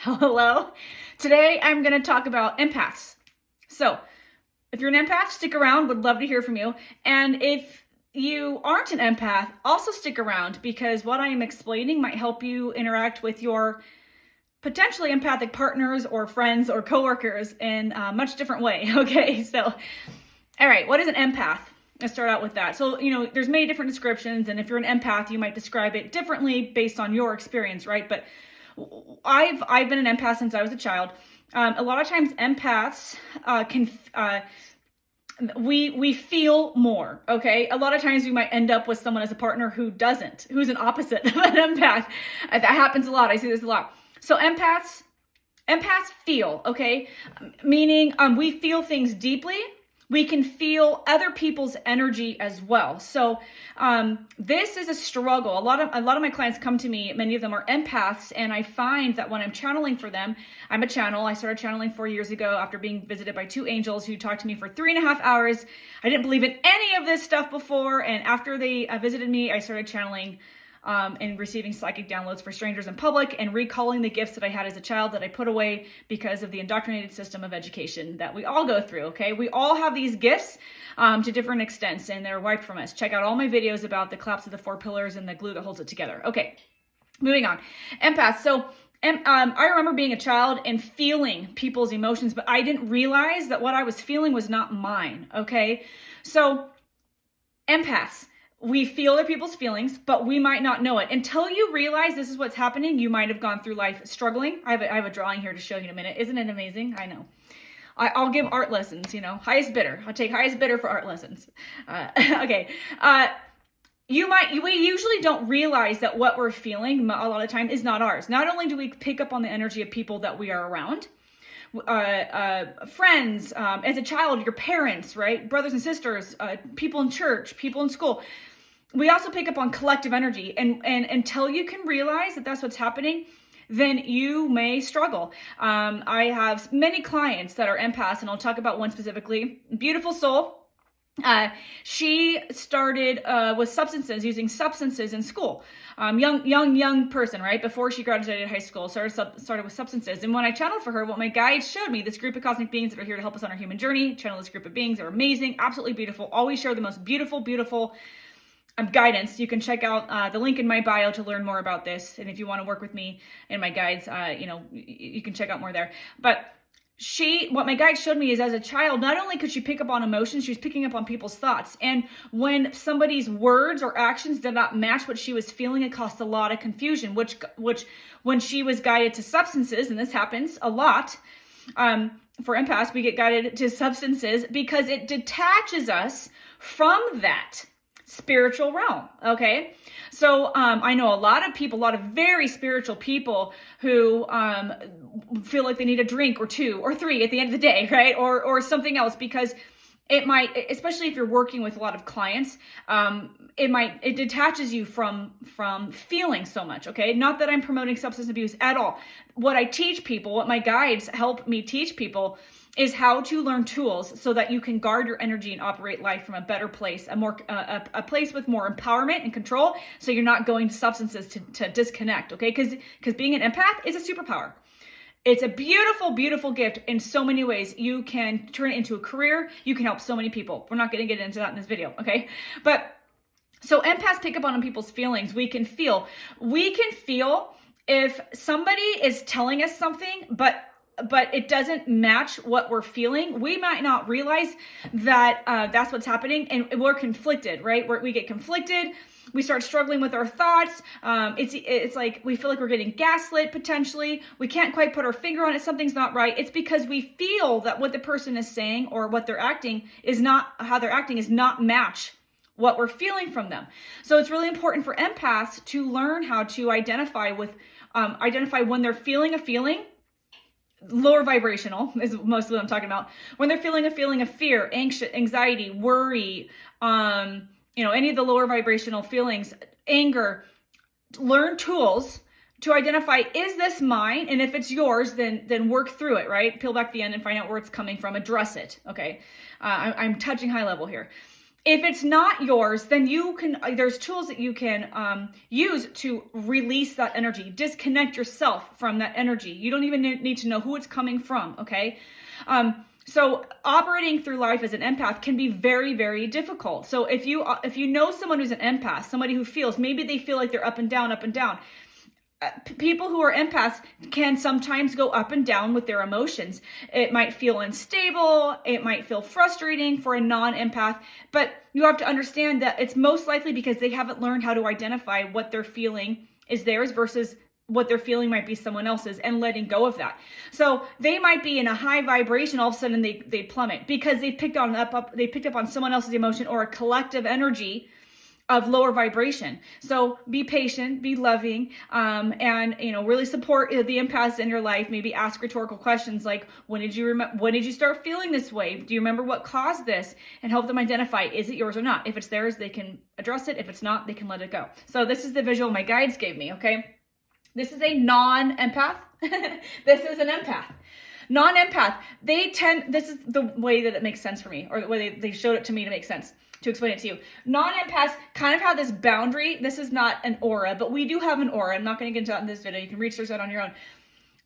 Hello. Today I'm going to talk about empaths. So, if you're an empath, stick around. Would love to hear from you. And if you aren't an empath, also stick around because what I am explaining might help you interact with your potentially empathic partners or friends or coworkers in a much different way. Okay, so, all right, what is an empath? Let's start out with that. So, there's many different descriptions, and if you're an empath, you might describe it differently based on your experience, right? But I've been an empath since I was a child. A lot of times empaths we feel more, okay? A lot of times we might end up with someone as a partner who's an opposite of an empath. That happens a lot. I see this a lot. So empaths feel, okay? Meaning we feel things deeply. We can feel other people's energy as well. So this is a struggle. A lot of my clients come to me, many of them are empaths, and I find that when I'm channeling for them, I'm a channel. I started channeling 4 years ago after being visited by 2 angels who talked to me for 3.5 hours. I didn't believe in any of this stuff before, and after they visited me, I started channeling and receiving psychic downloads for strangers in public and recalling the gifts that I had as a child that I put away because of the indoctrinated system of education that we all go through, okay? We all have these gifts to different extents, and they're wiped from us. Check out all my videos about the collapse of the 4 pillars and the glue that holds it together. Okay, moving on. Empaths. So I remember being a child and feeling people's emotions, but I didn't realize that what I was feeling was not mine, okay? So empaths. We feel other people's feelings, but we might not know it. Until you realize this is what's happening, you might have gone through life struggling. I have a drawing here to show you in a minute. Isn't it amazing? I know. I'll give art lessons, highest bidder. I'll take highest bidder for art lessons. Okay. We usually don't realize that what we're feeling a lot of the time is not ours. Not only do we pick up on the energy of people that we are around, friends, as a child, your parents, right? Brothers and sisters, people in church, people in school. We also pick up on collective energy, and until you can realize that that's what's happening, then you may struggle. I have many clients that are empaths, and I'll talk about one specifically. Beautiful soul. She started with using substances in school. Young person, right? Before she graduated high school, started with substances. And when I channeled for her, what my guides showed me, this group of cosmic beings that are here to help us on our human journey, channel this group of beings. They're amazing, absolutely beautiful. Always share the most beautiful guidance. You can check out the link in my bio to learn more about this. And if you want to work with me and my guides, you can check out more there. But what my guide showed me is, as a child, not only could she pick up on emotions, she was picking up on people's thoughts. And when somebody's words or actions did not match what she was feeling, it caused a lot of confusion, which when she was guided to substances, and this happens a lot, for empaths, we get guided to substances because it detaches us from that spiritual realm. Okay. So, I know a lot of very spiritual people who, feel like they need a drink or 2 or 3 at the end of the day, right? Or something else, because it might, especially if you're working with a lot of clients, it detaches you from feeling so much. Okay. Not that I'm promoting substance abuse at all. What I teach people, what my guides help me teach people, is how to learn tools so that you can guard your energy and operate life from a better place, a place with more empowerment and control, so you're not going to substances to disconnect, okay? Because being an empath is a superpower. It's a beautiful, beautiful gift in so many ways. You can turn it into a career. You can help so many people. We're not going to get into that in this video, okay? But so empaths pick up on people's feelings. We can feel if somebody is telling us something, but it doesn't match what we're feeling. We might not realize that that's what's happening, and we're conflicted, right? We get conflicted. We start struggling with our thoughts. It's like we feel like we're getting gaslit potentially. We can't quite put our finger on it. Something's not right. It's because we feel that what the person is saying or what they're acting is not how they're acting is not match what we're feeling from them. So it's really important for empaths to learn how to identify when they're feeling a feeling. Lower vibrational is mostly what I'm talking about. When they're feeling a feeling of fear, anxiety, worry, any of the lower vibrational feelings, anger, learn tools to identify, is this mine? And if it's yours, then work through it, right? Peel back the end and find out where it's coming from, address it. Okay. I'm touching high level here. If it's not yours, then there's tools that you can use to release that energy, disconnect yourself from that energy. You don't even need to know who it's coming from, okay? So operating through life as an empath can be very, very difficult. So if you know someone who's an empath, somebody who feels, maybe they feel like they're up and down, people who are empaths can sometimes go up and down with their emotions. It might feel unstable. It might feel frustrating for a non-empath, but you have to understand that it's most likely because they haven't learned how to identify what they're feeling is theirs versus what they're feeling might be someone else's, and letting go of that. So they might be in a high vibration, all of a sudden they plummet because they picked up on someone else's emotion or a collective energy of lower vibration. So be patient, be loving, and really support the empaths in your life. Maybe ask rhetorical questions like, when did you start feeling this way? Do you remember what caused this? And help them identify, is it yours or not? If it's theirs, they can address it. If it's not, they can let it go. So this is the visual my guides gave me, okay? This is a non-empath. This is an empath. Non-empath, this is the way that it makes sense for me, or the way they showed it to me to make sense, to explain it to you. Non-empaths kind of have this boundary. This is not an aura, but we do have an aura. I'm not going to get into that in this video. You can research that on your own.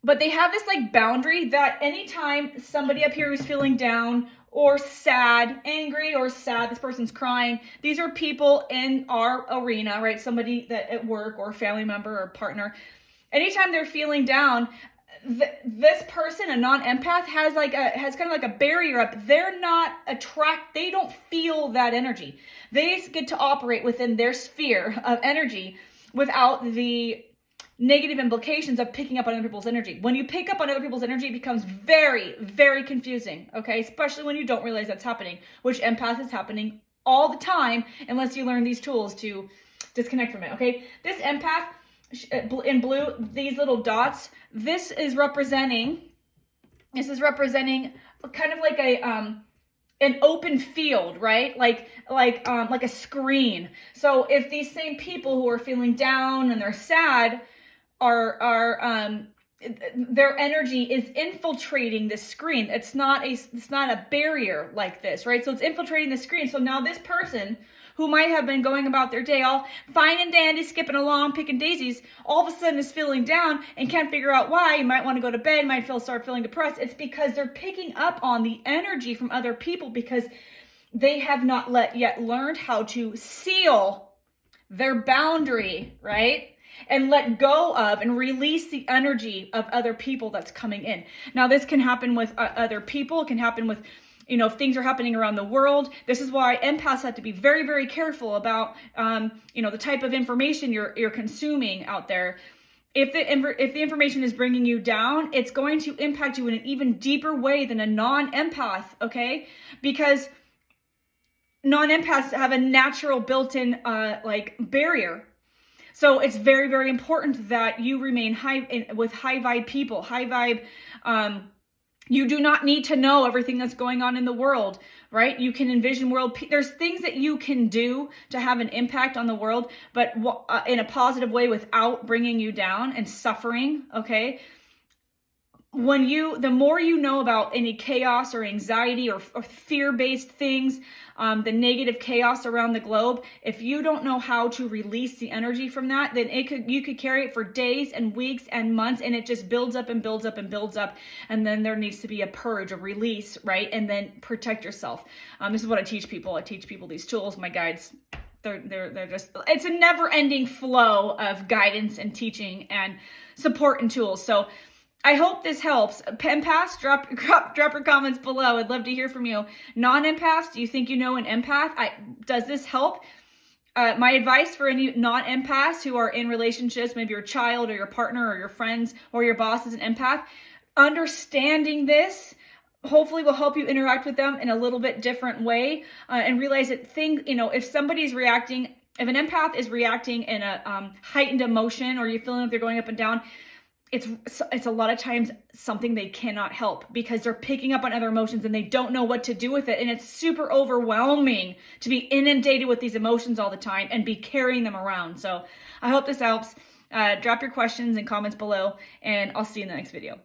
But they have this like boundary that anytime somebody up here who's feeling down or sad, angry or sad, this person's crying, these are people in our arena, right? Somebody that at work or family member or partner. Anytime they're feeling down, this person, a non-empath, has kind of like a barrier up. They're not they don't feel that energy. They get to operate within their sphere of energy without the negative implications of picking up on other people's energy. When you pick up on other people's energy, it becomes very, very confusing, okay? Especially when you don't realize that's happening, which empath is happening all the time unless you learn these tools to disconnect from it, okay? This empath, in blue, these little dots, this is representing kind of like an open field, right? Like a screen. So if these same people who are feeling down and they're sad their energy is infiltrating the screen. It's not a barrier like this, right? So it's infiltrating the screen. So now this person who might have been going about their day all fine and dandy, skipping along, picking daisies, all of a sudden is feeling down and can't figure out why. You might want to go to bed, might start feeling depressed. It's because they're picking up on the energy from other people because they have not yet learned how to seal their boundary, right? And let go of and release the energy of other people that's coming in. Now, this can happen with other people. It can happen with, if things are happening around the world. This is why empaths have to be very, very careful about, the type of information you're consuming out there. If the information is bringing you down, it's going to impact you in an even deeper way than a non-empath, okay? Because non-empaths have a natural built-in barrier. So it's very, very important that you remain with high vibe people, high vibe. You do not need to know everything that's going on in the world, right? You can envision there's things that you can do to have an impact on the world, but in a positive way without bringing you down and suffering, okay? The more you know about any chaos or anxiety or fear-based things, the negative chaos around the globe, if you don't know how to release the energy from that, then you could carry it for days and weeks and months, and it just builds up and builds up and builds up. And then there needs to be a purge, a release, right? And then protect yourself. This is what I teach people. I teach people these tools, my guides. They're just, it's a never ending flow of guidance and teaching and support and tools. So I hope this helps. Empaths, drop your comments below. I'd love to hear from you. Non-empaths, do you think you know an empath? Does this help? My advice for any non-empaths who are in relationships, maybe your child or your partner or your friends or your boss is an empath, understanding this hopefully will help you interact with them in a little bit different way and realize that if an empath is reacting in a heightened emotion, or you're feeling like they're going up and down, it's a lot of times something they cannot help because they're picking up on other emotions and they don't know what to do with it. And it's super overwhelming to be inundated with these emotions all the time and be carrying them around. So I hope this helps. Drop your questions and comments below, and I'll see you in the next video.